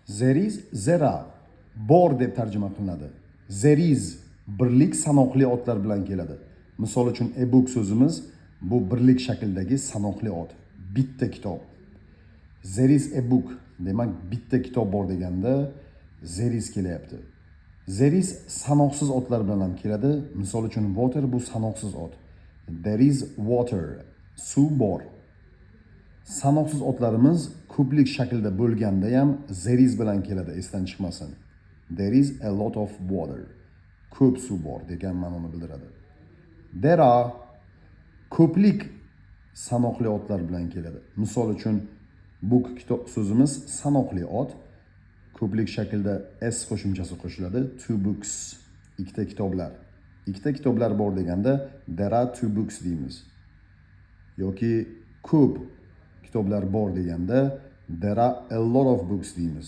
There is zera bor deb tarjima qilinadi. There is birlik sanoqli otlar bilan keladi. Misol uchun e-book so'zimiz bu birlik shaklidagi sanoqli ot. Bitta kitob. There is a book demak bitta kitob bor deganda there is kelyapti. There is sanoqsiz otlar bilan ham keladi. Misol uchun water bu sanoqsiz ot. There is water. Suv bor. Sanoqsiz otlarimiz ko'plik shaklda bo'lganda ham there is bilan keladi, esdan chiqmasin. There is a lot of water. Ko'p suv bor degan ma'noni bildiradi. There are ko'plik sanoqli otlar bilan keladi. Misol uchun book kitob so'zimiz sanoqli ot. Ko'plik shaklda s qo'shimchasi qo'shiladi. Two books. Ikkita kitoblar. Ikkita kitoblar bor deganda there are two books deymiz. Yoki ko'p kitoblar bor deganda there are a lot of books deymiz.